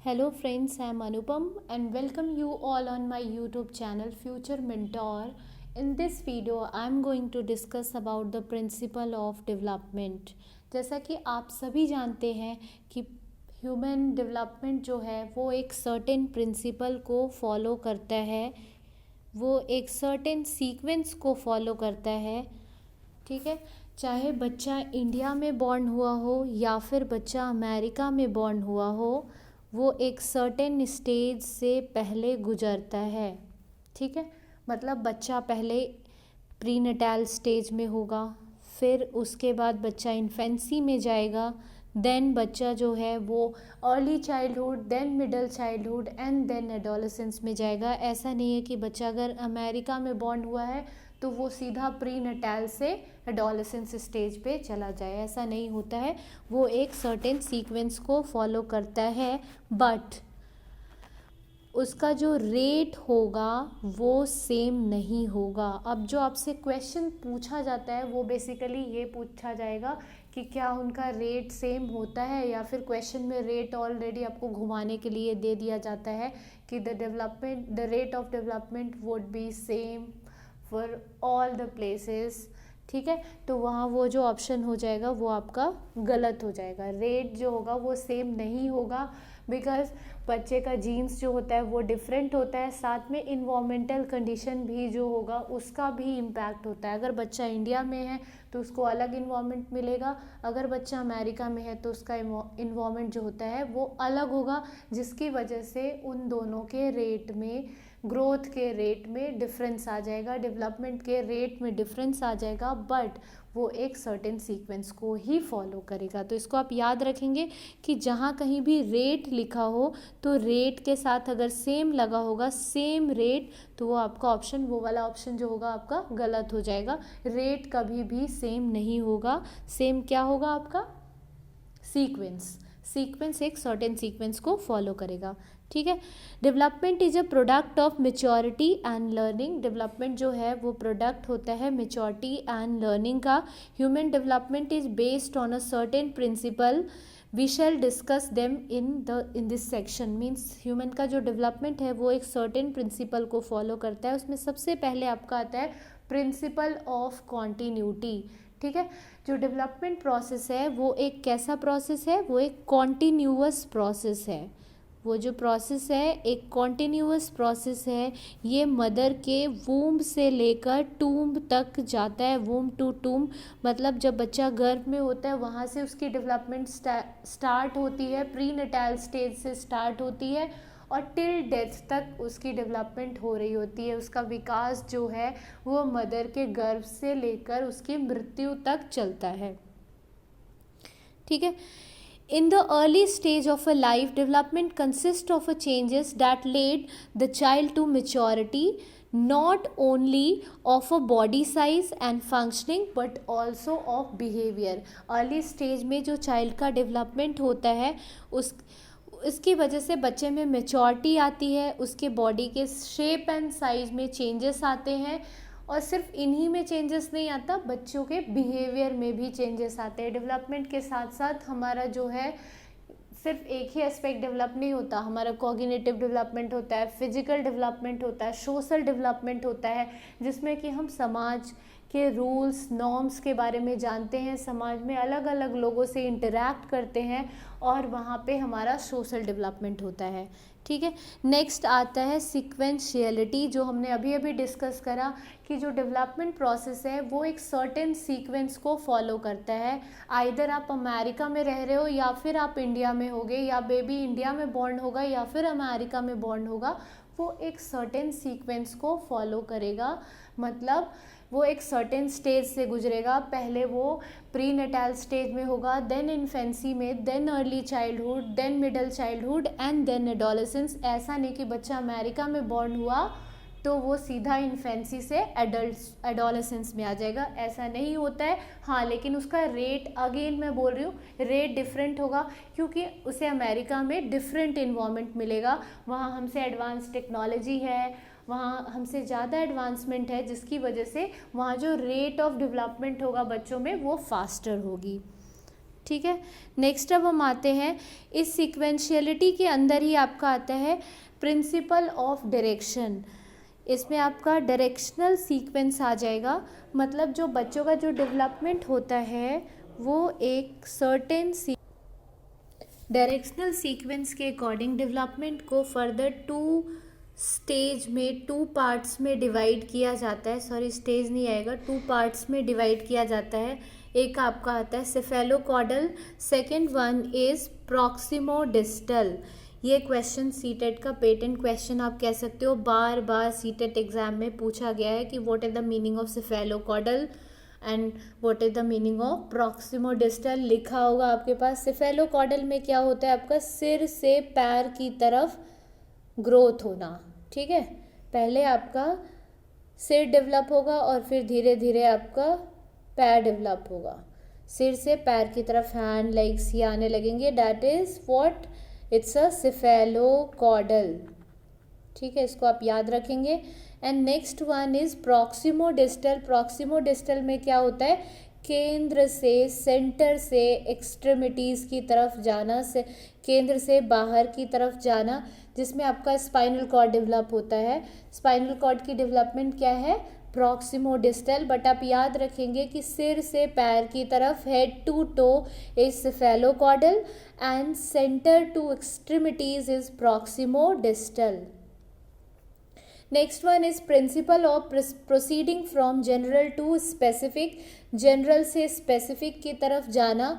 Hello friends, I am Anupam and welcome you all on my YouTube channel Future Mentor. In this video, I am going to discuss about the principle of development. जैसा कि आप सभी जानते हैं कि human development जो है वो एक सर्टेन प्रिंसिपल को फॉलो करता है, वो एक सर्टेन सीक्वेंस को फॉलो करता है। ठीक है, चाहे बच्चा इंडिया में बॉर्न हुआ हो या फिर बच्चा अमेरिका में बॉर्न हुआ हो, वो एक सर्टेन स्टेज से पहले गुजरता है। ठीक है, मतलब बच्चा पहले प्रीनेटाल स्टेज में होगा, फिर उसके बाद बच्चा इन्फेंसी में जाएगा, देन बच्चा जो है वो early childhood, then middle childhood and then adolescence में जाएगा। ऐसा नहीं है कि बच्चा अगर अमेरिका में बॉर्न हुआ है तो वो सीधा प्री नटाल से एडोलेसेंस स्टेज पे चला जाए, ऐसा नहीं होता है। वो एक सर्टेन सीक्वेंस को फॉलो करता है, बट उसका जो रेट होगा वो सेम नहीं होगा। अब जो आपसे क्वेश्चन पूछा जाता है वो बेसिकली ये पूछा जाएगा कि क्या उनका रेट सेम होता है, या फिर क्वेश्चन में रेट ऑलरेडी आपको घुमाने के लिए दे दिया जाता है कि the rate of development would be same for all the places. ठीक है, तो वहाँ वो जो ऑप्शन हो जाएगा वो आपका गलत हो जाएगा। रेट जो होगा वो सेम नहीं होगा, बिकॉज बच्चे का जीन्स जो होता है वो डिफरेंट होता है, साथ में इन्वामेंटल कंडीशन भी जो होगा उसका भी इम्पैक्ट होता है। अगर बच्चा इंडिया में है तो उसको अलग इन्वामेंट मिलेगा, अगर बच्चा अमेरिका में है तो उसका इन्वामेंट जो होता है वो अलग होगा, जिसकी वजह से उन दोनों के रेट में, ग्रोथ के रेट में डिफरेंस आ जाएगा, डेवलपमेंट के रेट में डिफरेंस आ जाएगा, बट वो एक सर्टेन सीक्वेंस को ही फॉलो करेगा। तो इसको आप याद रखेंगे कि जहाँ कहीं भी रेट लिखा हो तो रेट के साथ अगर सेम लगा होगा, सेम रेट, तो वो आपका ऑप्शन, वो वाला ऑप्शन जो होगा आपका गलत हो जाएगा। रेट कभी भी सेम नहीं होगा। सेम क्या होगा आपका? सीक्वेंस। सीक्वेंस एक सर्टेन सीक्वेंस को फॉलो करेगा। ठीक है, development is a product of maturity and learning. Development जो है वो प्रोडक्ट होता है मेच्योरिटी एंड लर्निंग का। Human development is based on a certain principle, we shall discuss them in this section. Means human का जो डेवलपमेंट है वो एक सर्टेन प्रिंसिपल को फॉलो करता है। उसमें सबसे पहले आपका आता है प्रिंसिपल ऑफ कॉन्टीन्यूटी। ठीक है, जो डेवलपमेंट प्रोसेस है वो एक कैसा प्रोसेस है? वो एक कॉन्टीन्यूअस प्रोसेस है। वो जो प्रोसेस है एक कॉन्टीन्यूअस प्रोसेस है। ये मदर के वूम्ब से लेकर टूम्ब तक जाता है। वूम्ब टू टूम्ब मतलब जब बच्चा गर्भ में होता है वहाँ से उसकी डेवलपमेंट स्टार्ट होती है, प्री नटाल स्टेज से स्टार्ट होती है और टिल डेथ तक उसकी डेवलपमेंट हो रही होती है। उसका विकास जो है वो मदर के गर्भ से लेकर उसकी मृत्यु तक चलता है। ठीक है, in the early stage of a life, development consists of a changes that lead the child to maturity, not only of a body size and functioning but also of behavior. early stage में जो child का development होता है उसकी वजह से बच्चे में मेचोरिटी आती है, उसके बॉडी के शेप एंड साइज में चेंजेस आते हैं, और सिर्फ इन्हीं में चेंजेस नहीं आता, बच्चों के बिहेवियर में भी चेंजेस आते हैं। डेवलपमेंट के साथ साथ हमारा जो है सिर्फ एक ही एस्पेक्ट डेवलप नहीं होता, हमारा कॉग्निटिव डेवलपमेंट होता है, फिजिकल डेवलपमेंट होता है, सोशल डेवलपमेंट होता है, जिसमें कि हम समाज के रूल्स नॉर्म्स के बारे में जानते हैं, समाज में अलग अलग लोगों से इंटरैक्ट करते हैं और वहाँ पे हमारा सोशल डेवलपमेंट होता है। ठीक है, नेक्स्ट आता है सीक्वेंशियलिटी, जो हमने अभी अभी डिस्कस करा कि जो डेवलपमेंट प्रोसेस है वो एक सर्टेन सीक्वेंस को फॉलो करता है। आइदर आप अमेरिका में रह रहे हो या फिर आप इंडिया में होगे, या बेबी इंडिया में बॉर्न होगा या फिर अमेरिका में बॉर्न होगा, वो एक सर्टेन सीक्वेंस को फॉलो करेगा। मतलब वो एक सर्टेन स्टेज से गुजरेगा। पहले वो प्री नटाल स्टेज में होगा, देन इन्फेंसी में, then early childhood, then middle childhood and then adolescence. ऐसा नहीं कि बच्चा अमेरिका में बॉर्न हुआ तो वो सीधा इन्फेंसी से एडोलेसेंस में आ जाएगा, ऐसा नहीं होता है। हाँ, लेकिन उसका रेट, अगेन मैं बोल रही हूँ, रेट डिफरेंट होगा क्योंकि उसे अमेरिका में डिफरेंट इन्वायरमेंट मिलेगा। वहाँ हमसे एडवांस टेक्नोलॉजी है, वहाँ हमसे ज़्यादा एडवांसमेंट है, जिसकी वजह से वहाँ जो रेट ऑफ डेवलपमेंट होगा बच्चों में वो फास्टर होगी। ठीक है। नेक्स्ट अब हम आते हैं, इस सीक्वेंशियलिटी के अंदर ही आपका आता है प्रिंसिपल ऑफ डायरेक्शन। इसमें आपका डायरेक्शनल सीक्वेंस आ जाएगा, मतलब जो बच्चों का जो डेवलपमेंट होता है वो एक सर्टेन डायरेक्शनल सीक्वेंस के अकॉर्डिंग डेवलपमेंट को फर्दर टू स्टेज में, टू पार्ट्स में डिवाइड किया जाता है। सॉरी, स्टेज नहीं आएगा, टू पार्ट्स में डिवाइड किया जाता है। एक आपका आता है सेफेलोकॉडल, सेकेंड वन इज प्रॉक्सिमोडिस्टल। ये क्वेश्चन सीटेट का पेटेंट क्वेश्चन आप कह सकते हो, बार बार सीटेट एग्जाम में पूछा गया है कि what is the meaning of cephalocaudal and what is the meaning of proximodistal. लिखा होगा आपके पास। सेफेलोकॉडल में क्या होता है, आपका सिर से पैर की तरफ ग्रोथ होना, ठीक है। पहले आपका सिर डेवलप होगा और फिर धीरे धीरे आपका पैर डेवलप होगा। सिर से पैर की तरफ हैंड लेग्स ये आने लगेंगे, that is what, it's a cephalocaudal, ठीक है। इसको आप याद रखेंगे। And next one is proximodistal. Proximodistal में क्या होता है, केंद्र से, सेंटर से एक्सट्रीमिटीज़ की तरफ जाना, से केंद्र से बाहर की तरफ जाना, जिसमें आपका स्पाइनल कॉर्ड डेवलप होता है। स्पाइनल कॉर्ड की डेवलपमेंट क्या है, प्रॉक्सिमोडिस्टल। बट आप याद रखेंगे कि सिर से पैर की तरफ, head to toe is cephalocaudal and centre to extremities is proximodistal. Next one is principle of proceeding from general to specific. General से स्पेसिफिक की तरफ जाना।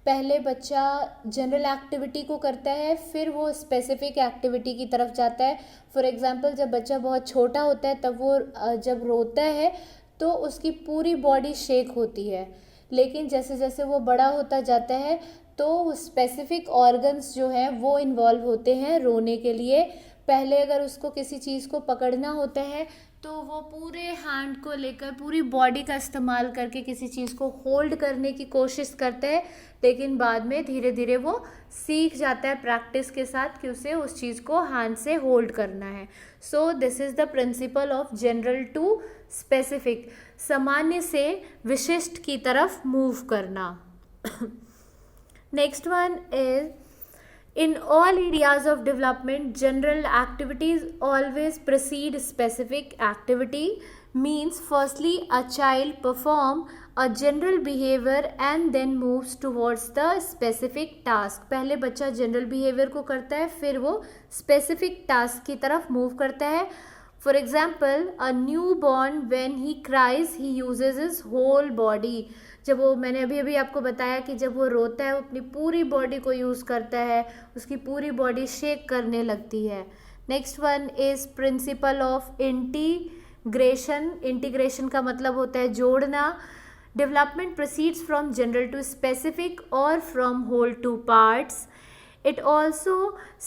पहले बच्चा जनरल एक्टिविटी को करता है, फिर वो स्पेसिफिक एक्टिविटी की तरफ जाता है। फॉर एग्जांपल, जब बच्चा बहुत छोटा होता है तब वो जब रोता है तो उसकी पूरी बॉडी शेक होती है, लेकिन जैसे जैसे वो बड़ा होता जाता है तो स्पेसिफिक ऑर्गन्स जो हैं वो इन्वॉल्व होते हैं रोने के लिए। पहले अगर उसको किसी चीज़ को पकड़ना होता है तो वो पूरे हैंड को लेकर, पूरी बॉडी का इस्तेमाल करके किसी चीज़ को होल्ड करने की कोशिश करता है, लेकिन बाद में धीरे धीरे वो सीख जाता है प्रैक्टिस के साथ कि उसे उस चीज़ को हैंड से होल्ड करना है। So this is the principle of general to specific, सामान्य से विशिष्ट की तरफ मूव करना। Next one is, in all areas of development, general activities always precede specific activity. Means firstly a child perform a general behavior and then moves towards the specific task. पहले बच्चा general behavior को करता है, फिर वो specific task की तरफ move करता है। For example, a newborn when he cries he uses his whole body. जब वो, मैंने अभी अभी आपको बताया कि जब वो रोता है वो अपनी पूरी बॉडी को यूज़ करता है, उसकी पूरी बॉडी शेक करने लगती है। Next one is principle of integration. Integration का मतलब होता है जोड़ना। Development proceeds from general to specific और from whole to parts. It also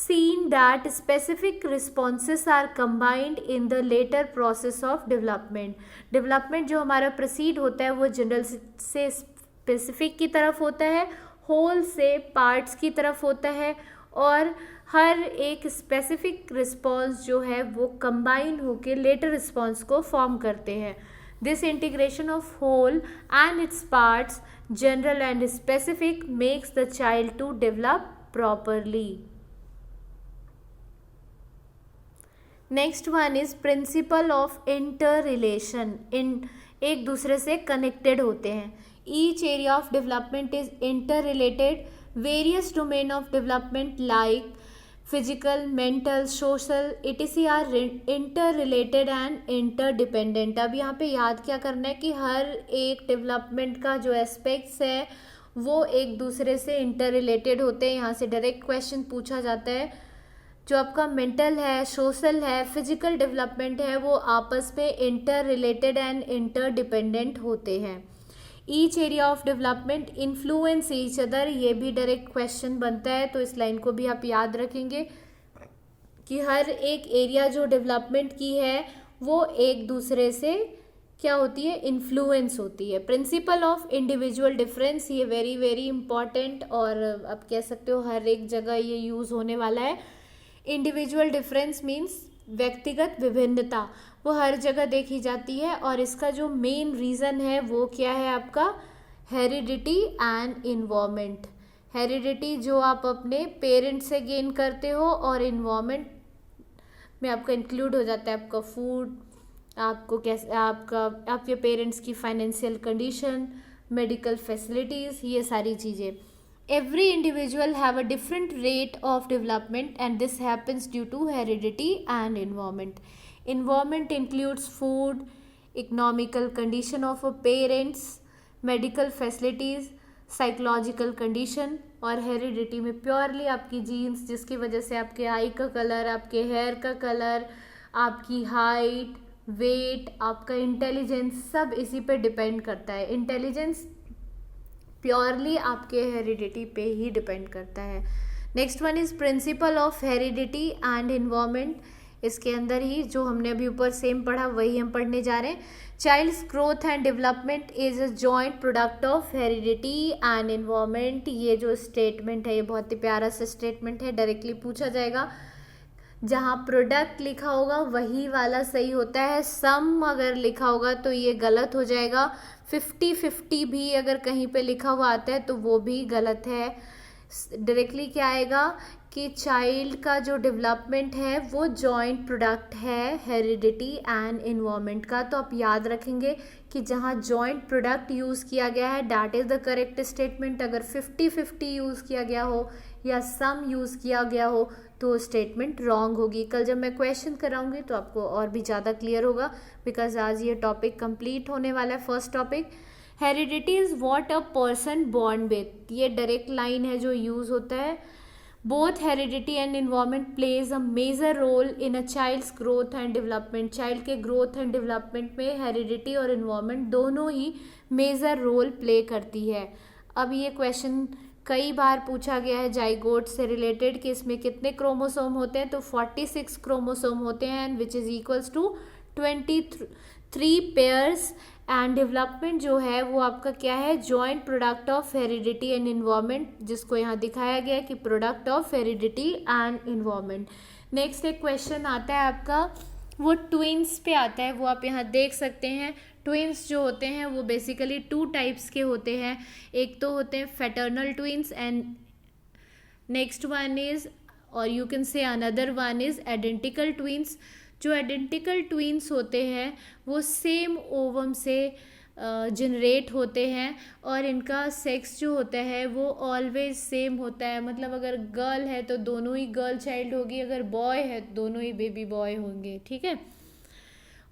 seen that specific responses are combined in the later process of development. Development जो हमारा proceed होता है वो general से specific की तरफ होता है, whole से parts की तरफ होता है, और हर एक specific response जो है वो combine होके later response को form करते हैं. This integration of whole and its parts, general and specific, makes the child to develop properly. Next one is principle of interrelation. एक दूसरे से connected होते हैं. Each area of development is interrelated. Various domain of development like physical, mental, social, etc. are interrelated and interdependent. अब यहाँ पे याद क्या करना है कि हर एक डेवलपमेंट का जो एस्पेक्ट्स है वो एक दूसरे से इंटर रिलेटेड होते हैं. यहाँ से डायरेक्ट क्वेश्चन पूछा जाता है. जो आपका मेंटल है, सोशल है, फिजिकल डेवलपमेंट है, वो आपस में inter related and inter dependent होते हैं. Each area of development influence each other, ये भी डायरेक्ट क्वेश्चन बनता है, तो इस लाइन को भी आप याद रखेंगे कि हर एक एरिया जो डेवलपमेंट की है वो एक दूसरे से क्या होती है, इन्फ्लुएंस होती है. प्रिंसिपल ऑफ इंडिविजुअल डिफरेंस, ये वेरी वेरी इंपॉर्टेंट और आप कह सकते हो हर एक जगह ये यूज़ होने वाला है. इंडिविजुअल डिफरेंस मीन्स व्यक्तिगत विभिन्नता, वो हर जगह देखी जाती है और इसका जो मेन रीज़न है वो क्या है, आपका हेरिडिटी एंड इन्वायरमेंट। हेरिडिटी जो आप अपने पेरेंट्स से गेन करते हो, और इन्वायरमेंट में आपका इंक्लूड हो जाता है आपका फूड, आपको कैसे आपके पेरेंट्स की फाइनेंशियल कंडीशन, मेडिकल फैसिलिटीज़, ये सारी चीज़ें। Every individual have a different rate of development and this happens due to heredity and environment. Environment includes food, economical condition of a parents, medical facilities, psychological condition, और heredity में purely आपकी genes, जिसकी वजह से आपके आई का colour, आपके hair का कलर, आपकी हाइट, वेट, आपका इंटेलिजेंस, सब इसी पे डिपेंड करता है। इंटेलिजेंस प्योरली आपके हेरिडिटी पे ही डिपेंड करता है। Next one is principle of heredity and environment. इसके अंदर ही जो हमने अभी ऊपर सेम पढ़ा वही हम पढ़ने जा रहे हैं। Child's growth and development is a joint product of heredity and environment. ये जो स्टेटमेंट है ये बहुत ही प्यारा सा स्टेटमेंट है, डायरेक्टली पूछा जाएगा। जहाँ प्रोडक्ट लिखा होगा वही वाला सही होता है, सम अगर लिखा होगा तो ये गलत हो जाएगा। 50-50 भी अगर कहीं पे लिखा हुआ आता है तो वो भी गलत है। डायरेक्टली क्या आएगा कि चाइल्ड का जो डेवलपमेंट है वो जॉइंट प्रोडक्ट है हेरिडिटी एंड इन्वायरमेंट का। तो आप याद रखेंगे कि जहाँ जॉइंट प्रोडक्ट यूज़ किया गया है that is the correct statement. अगर 50-50 यूज़ किया गया हो या सम यूज़ किया गया हो तो स्टेटमेंट रॉन्ग होगी। कल जब मैं क्वेश्चन कराऊंगी तो आपको और भी ज़्यादा क्लियर होगा, बिकॉज आज ये टॉपिक कंप्लीट होने वाला है। First topic, heredity is what a person born with. ये डायरेक्ट लाइन है जो यूज़ होता है। Both heredity and environment plays a major role in a child's growth and development. Child के ग्रोथ एंड डेवलपमेंट में हेरिडिटी और environment दोनों ही मेजर रोल प्ले करती है। अब ये क्वेश्चन कई बार पूछा गया है जाइगोट से रिलेटेड कि इसमें कितने क्रोमोसोम होते हैं, तो 46 क्रोमोसोम होते हैं, and which is equals to 23 pairs. And development जो है वो आपका क्या है, joint product of heredity and environment, जिसको यहाँ दिखाया गया है कि product of heredity and environment. Next एक क्वेश्चन आता है आपका, वो ट्विन्स पे आता है, वो आप यहाँ देख सकते हैं। ट्विन्स जो होते हैं वो बेसिकली 2 टाइप्स के होते हैं। एक तो होते हैं fraternal twins and next one is, और you can say another one is identical twins. जो आइडेंटिकल ट्विन्स होते हैं वो सेम ओवम से जनरेट होते हैं, और इनका सेक्स जो होता है वो ऑलवेज सेम होता है। मतलब अगर गर्ल है तो दोनों ही गर्ल चाइल्ड होगी, अगर बॉय है तो दोनों ही बेबी बॉय होंगे, ठीक है।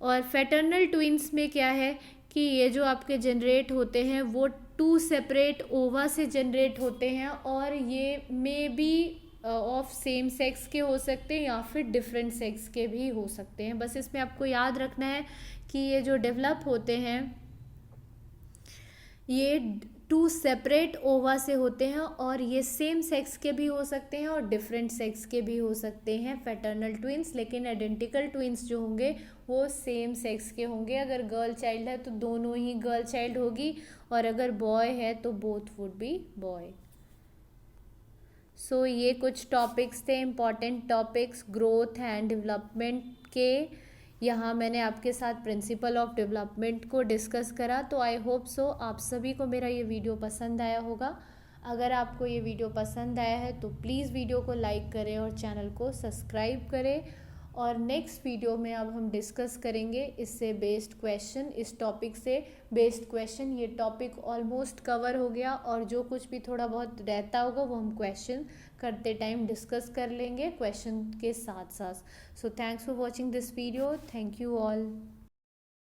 और फैटर्नल ट्विन्स में क्या है कि ये जो आपके जनरेट होते हैं वो 2 सेपरेट ओवा से जनरेट होते हैं, और ये may be of same sex के हो सकते हैं या फिर डिफरेंट सेक्स के भी हो सकते हैं। बस इसमें आपको याद रखना है कि ये जो डेवलप होते हैं ये 2 सेपरेट ओवा से होते हैं, और ये सेम सेक्स के भी हो सकते हैं और डिफरेंट सेक्स के भी हो सकते हैं फैटर्नल ट्विन्स। लेकिन आइडेंटिकल ट्विन्स जो होंगे वो सेम सेक्स के होंगे। अगर गर्ल चाइल्ड है तो दोनों ही गर्ल चाइल्ड होगी, और अगर बॉय है तो बोथ वुड बी बॉय। सो ये कुछ टॉपिक्स थे, important topics growth and development के। यहाँ मैंने आपके साथ प्रिंसिपल ऑफ डेवलपमेंट को डिस्कस करा। तो आई होप सो आप सभी को मेरा ये वीडियो पसंद आया होगा। अगर आपको ये वीडियो पसंद आया है तो प्लीज़ वीडियो को लाइक करें और चैनल को सब्सक्राइब करें। और नेक्स्ट वीडियो में अब हम डिस्कस करेंगे इससे बेस्ड क्वेश्चन, इस टॉपिक से बेस्ड क्वेश्चन। ये टॉपिक ऑलमोस्ट कवर हो गया, और जो कुछ भी थोड़ा बहुत रहता होगा वो हम क्वेश्चन करते टाइम डिस्कस कर लेंगे क्वेश्चन के साथ साथ। So thanks for watching this video, thank you all.